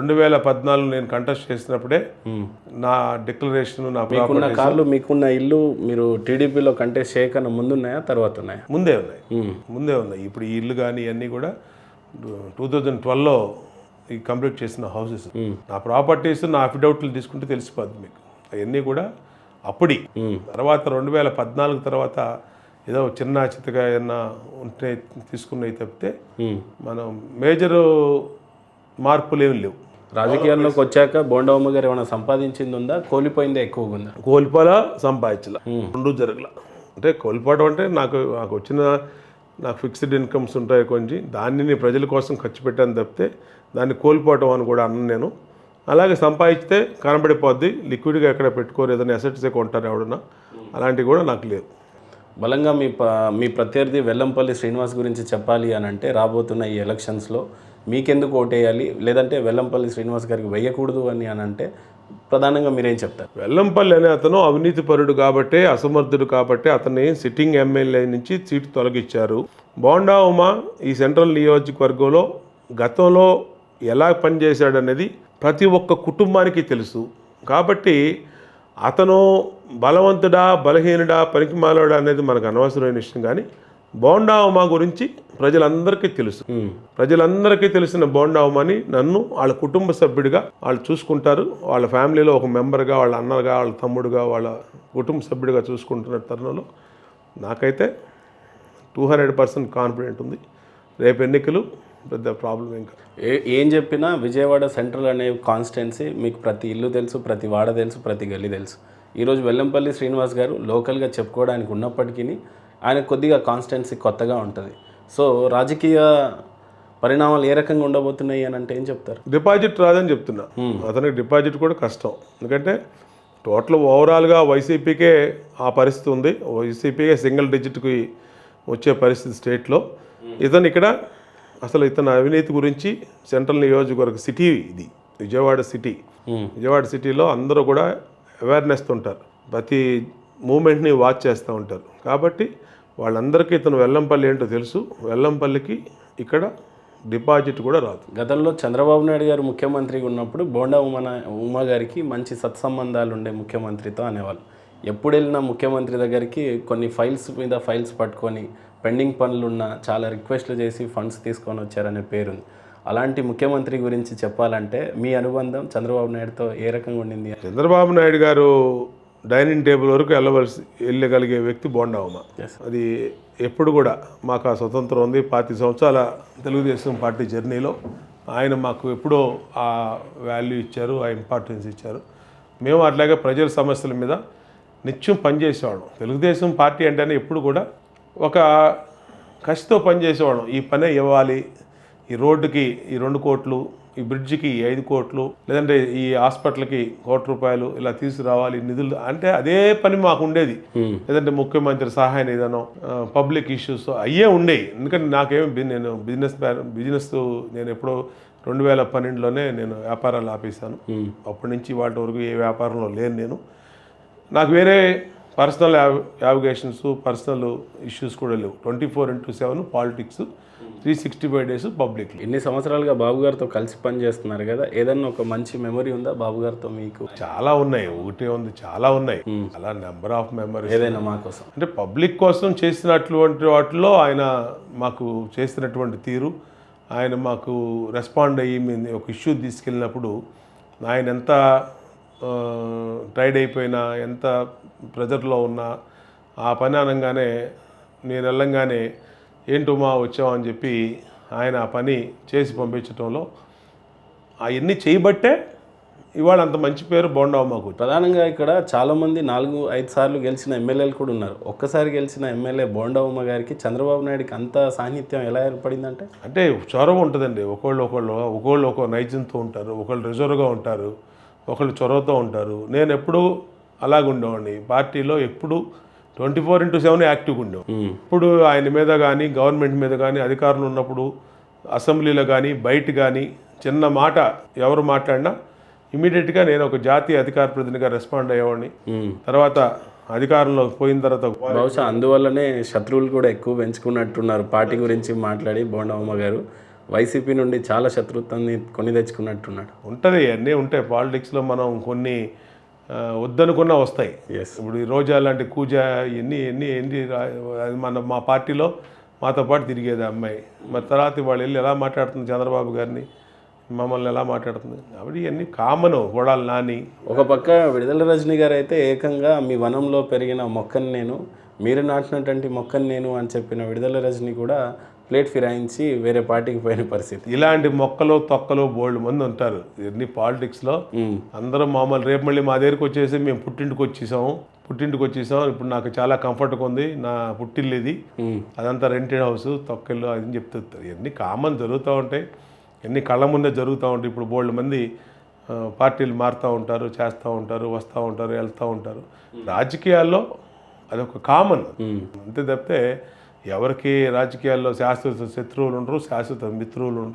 2014 నేను కంటెస్ట్ చేసినప్పుడే నా డిక్లరేషన్ నా మీకున్న కార్లు మీకున్న ఇల్లు మీరు టీడీపీలో కంటెస్ట్ చేయకన్నా ముందు ఉన్నాయా తర్వాత ఉన్నాయా? ముందే ఉన్నాయి. ఇప్పుడు ఈ ఇల్లు కానీ ఇవన్నీ కూడా 2012లో ఈ కంప్లీట్ చేసిన హౌసెస్. నా ప్రాపర్టీస్ నా అఫిడవిట్లు తీసుకుంటే తెలిసిపోద్ది మీకు. అవన్నీ కూడా అప్పటి తర్వాత 2014 తర్వాత ఏదో చిన్న చిత్తగా ఏమన్నా ఉంటే తీసుకున్నవి తప్పితే మనం మేజర్ మార్పులు ఏమి లేవు. రాజకీయాల్లోకి వచ్చాక బోండమ్మ గారు ఏమైనా సంపాదించింది ఉందా, కోల్పోయిందే ఎక్కువగా ఉందా? కోల్పోలా, సంపాదించలా, రెండు జరగల. అంటే కోల్పోవడం అంటే నాకు వచ్చిన నాకు ఫిక్స్డ్ ఇన్కమ్స్ ఉంటాయి కొంచెం, దాన్ని నేను ప్రజల కోసం ఖర్చు పెట్టాను తప్పితే దాన్ని కోల్పోవటం అని కూడా అన్నాను నేను. అలాగే సంపాదించితే కనబడిపోద్ది, లిక్విడ్గా ఎక్కడ పెట్టుకోరు, ఏదైనా అసెట్సే కొంటారు ఎవడన్నా, అలాంటివి కూడా నాకు లేదు. బలంగా మీ ప్రత్యర్థి వెల్లంపల్లి శ్రీనివాస్ గురించి చెప్పాలి అని అంటే రాబోతున్న ఈ ఎలక్షన్స్లో మీకెందుకు ఓటేయాలి, లేదంటే వెల్లంపల్లి శ్రీనివాస్ గారికి వేయకూడదు అని అంటే ప్రధానంగా మీరేం చెప్తారు? వెల్లంపల్లి అనే అతను అవినీతిపరుడు కాబట్టే, అసమర్థుడు కాబట్టే అతన్ని సిట్టింగ్ ఎమ్మెల్యే నుంచి సీటు తొలగించారు. బోండా ఉమా ఈ సెంట్రల్ నియోజకవర్గంలో గతంలో ఎలా పనిచేశాడనేది ప్రతి ఒక్క కుటుంబానికి తెలుసు. కాబట్టి అతను బలవంతుడా, బలహీనుడా, పనికిమాలోడా అనేది మనకు అనవసరమైన విషయం. కానీ బోండా ఉమా గురించి ప్రజలందరికీ తెలుసు. ప్రజలందరికీ తెలిసిన బోండా ఉమాని నన్ను వాళ్ళ కుటుంబ సభ్యుడిగా వాళ్ళు చూసుకుంటారు. వాళ్ళ ఫ్యామిలీలో ఒక మెంబర్గా, వాళ్ళ అన్నగా, వాళ్ళ తమ్ముడుగా, వాళ్ళ కుటుంబ సభ్యుడిగా చూసుకుంటున్న తరుణంలో నాకైతే 200% కాన్ఫిడెంట్ ఉంది. రేపు ఎన్నికలు పెద్ద ప్రాబ్లం ఇంకా ఏం చెప్పినా విజయవాడ సెంట్రల్ అనే కాన్స్టిట్యున్సీ మీకు ప్రతి ఇల్లు తెలుసు, ప్రతి వాడ తెలుసు, ప్రతి గల్లీ తెలుసు. ఈరోజు వెల్లంపల్లి శ్రీనివాస్ గారు లోకల్గా చెప్పుకోవడానికి ఉన్నప్పటికీ ఆయన కొద్దిగా కాన్స్టిట్యున్సీ కొత్తగా ఉంటుంది. సో రాజకీయ పరిణామాలు ఏ రకంగా ఉండబోతున్నాయి అని అంటే ఏం చెప్తారు? డిపాజిట్ రాదని చెప్తున్నా. అతనికి డిపాజిట్ కూడా కష్టం. ఎందుకంటే టోటల్ ఓవరాల్గా వైసీపీకే ఆ పరిస్థితి ఉంది. వైసీపీకే సింగిల్ డిజిట్కి వచ్చే పరిస్థితి స్టేట్లో. ఇతను ఇక్కడ అసలు ఇతను అవినీతి గురించి సెంట్రల్ నియోజకవర్గ సిటీ ఇది విజయవాడ సిటీ. విజయవాడ సిటీలో అందరూ కూడా అవేర్నెస్ ఉంటారు, ప్రతి మూమెంట్ని వాచ్ చేస్తూ ఉంటారు. కాబట్టి వాళ్ళందరికీ ఇతను వెల్లంపల్లి ఏంటో తెలుసు. వెల్లంపల్లికి ఇక్కడ డిపాజిట్ కూడా రాదు. గతంలో చంద్రబాబు నాయుడు గారు ముఖ్యమంత్రిగా ఉన్నప్పుడు బోండా ఉమా గారికి మంచి సత్సంబంధాలు ఉండే ముఖ్యమంత్రితో అనేవాళ్ళు. ఎప్పుడు వెళ్ళినా ముఖ్యమంత్రి దగ్గరికి కొన్ని ఫైల్స్ మీద ఫైల్స్ పట్టుకొని పెండింగ్ పనులున్న చాలా రిక్వెస్ట్లు చేసి ఫండ్స్ తీసుకొని వచ్చారనే పేరుంది. అలాంటి ముఖ్యమంత్రి గురించి చెప్పాలంటే మీ అనుబంధం చంద్రబాబు నాయుడుతో ఏ రకంగా ఉండింది? చంద్రబాబు నాయుడు గారు డైనింగ్ టేబుల్ వరకు వెళ్ళగలిగే వ్యక్తి బోండా ఉమా. అది ఎప్పుడు కూడా మాకు ఆ స్వతంత్రం ఉంది. 25 సంవత్సరాల తెలుగుదేశం పార్టీ జర్నీలో ఆయన మాకు ఎప్పుడో ఆ వాల్యూ ఇచ్చారు, ఆ ఇంపార్టెన్స్ ఇచ్చారు. మేము అట్లాగే ప్రజల సమస్యల మీద నిత్యం పనిచేసేవాళ్ళం. తెలుగుదేశం పార్టీ అంటేనే ఎప్పుడు కూడా ఒక కసితో పనిచేసేవాళ్ళం. ఈ పనే ఇవ్వాలి, ఈ రోడ్డుకి ఈ 2 కోట్లు, ఈ బ్రిడ్జికి 5 కోట్లు, లేదంటే ఈ హాస్పిటల్కి 1 కోటి రూపాయలు ఇలా తీసుకురావాలి నిధులు అంటే అదే పని మాకు ఉండేది. లేదంటే ముఖ్యమంత్రి సహాయ నిధనం, పబ్లిక్ ఇష్యూస్ అయ్యే ఉండేవి. ఎందుకంటే నేను బిజినెస్ నేను ఎప్పుడో 2012లోనే నేను వ్యాపారాలు ఆపేశాను. అప్పటి నుంచి వాటి వరకు ఏ వ్యాపారంలో లేను నేను. నాకు వేరే పర్సనల్ యావిగేషన్స్, పర్సనల్ ఇష్యూస్ కూడా లేవు. 24/7 పాలిటిక్స్, 365 days పబ్లిక్. ఎన్ని సంవత్సరాలుగా బాబు గారితో కలిసి పనిచేస్తున్నారు కదా, ఏదన్నా ఒక మంచి మెమరీ ఉందా బాబు గారితో మీకు? చాలా ఉన్నాయి, ఒకటే ఉంది, చాలా ఉన్నాయి, చాలా నెంబర్ ఆఫ్ మెమరీస్. ఏదైనా మా కోసం అంటే పబ్లిక్ కోసం చేసినటువంటి వాటిలో ఆయన మాకు చేసినటువంటి తీరు, ఆయన మాకు రెస్పాండ్ అయ్యి మేము ఒక ఇష్యూ తీసుకెళ్ళినప్పుడు ఆయన ఎంత టైర్డ్ అయిపోయినా, ఎంత ప్రెజర్లో ఉన్నా, ఆ పని అనగానే నేను వెళ్ళంగానే ఏంటమ్మా వచ్చామని చెప్పి ఆయన ఆ పని చేసి పంపించడంలో అవన్నీ చేయబట్టే ఇవాళ అంత మంచి పేరు బోండా ఉమాకు. ప్రధానంగా ఇక్కడ చాలామంది 4-5 సార్లు గెలిచిన ఎమ్మెల్యేలు కూడా ఉన్నారు. ఒక్కసారి గెలిచిన ఎమ్మెల్యే బోండా ఉమా గారికి చంద్రబాబు నాయుడికి అంత సాన్నిధ్యం ఎలా ఏర్పడిందంటే? అంటే చొరవ ఉంటుందండి. ఒకళ్ళు ఒక నైజంతో ఉంటారు, ఒకళ్ళు రిజర్వ్గా ఉంటారు, ఒకళ్ళు చొరవతో ఉంటారు. నేను ఎప్పుడూ అలాగ ఉండేవాడిని. పార్టీలో ఎప్పుడు 24/7 యాక్టివ్గా ఉండేవాడు. ఇప్పుడు ఆయన మీద కానీ, గవర్నమెంట్ మీద కానీ, అధికారులు ఉన్నప్పుడు అసెంబ్లీలో కానీ, బయట కానీ చిన్న మాట ఎవరు మాట్లాడినా ఇమీడియట్గా నేను ఒక జాతీయ అధికార ప్రతినిధిగా రెస్పాండ్ అయ్యేవాడిని. తర్వాత అధికారంలో పోయిన తర్వాత బహుశా అందువల్లనే శత్రువులు కూడా ఎక్కువ పెంచుకున్నట్టున్నారు పార్టీ గురించి మాట్లాడి బోండా ఉమా గారు. వైసీపీ నుండి చాలా శత్రుత్వాన్ని కొని తెచ్చుకున్నట్టున్నాడు. ఉంటుంది, అన్నీ ఉంటాయి పాలిటిక్స్లో. మనం కొన్ని వద్దనుకున్నా వస్తాయి. ఎస్. ఇప్పుడు ఈ రోజా లాంటి కూజా ఎన్ని ఎన్ని ఎన్ని అది మా పార్టీలో మాతో పాటు తిరిగేది అమ్మాయి. మరి తర్వాత వాళ్ళు వెళ్ళి ఎలా మాట్లాడుతుంది చంద్రబాబు గారిని, మమ్మల్ని ఎలా మాట్లాడుతుంది. కాబట్టి ఇవన్నీ కామను. గొడాలు నాని ఒక పక్క విడుదల రజనీ గారు అయితే ఏకంగా మీ వనంలో పెరిగిన మొక్కని నేను, మీరు నాటినటువంటి మొక్కని నేను అని చెప్పిన విడుదల రజనీ కూడా ప్లేట్ ఫిరాయించి వేరే పార్టీకి పోయిన పరిస్థితి. ఇలాంటి మొక్కలు తొక్కలు బోల్డ్ మంది ఉంటారు ఇవన్నీ పాలిటిక్స్లో. అందరూ మామూలు రేపు మళ్ళీ మా దగ్గరికి వచ్చేసి మేము పుట్టింటికి వచ్చేసాం, ఇప్పుడు నాకు చాలా కంఫర్ట్గా ఉంది, నా పుట్టిల్లు ఇది, అదంతా రెంటెడ్ హౌస్, తొక్కలు అది చెప్తారు. ఇవన్నీ కామన్ జరుగుతూ ఉంటాయి, ఎన్ని కళ్ళ ముందే జరుగుతూ ఉంటాయి. ఇప్పుడు బోల్డ్ మంది పార్టీలు మారుతూ ఉంటారు, చేస్తూ ఉంటారు, వస్తూ ఉంటారు, వెళ్తూ ఉంటారు. రాజకీయాల్లో అదొక కామన్ అంతే తప్పితే ఎవరికి రాజకీయాల్లో శాశ్వత శత్రువులు ఉండరు, శాశ్వత మిత్రువులు ఉండరు.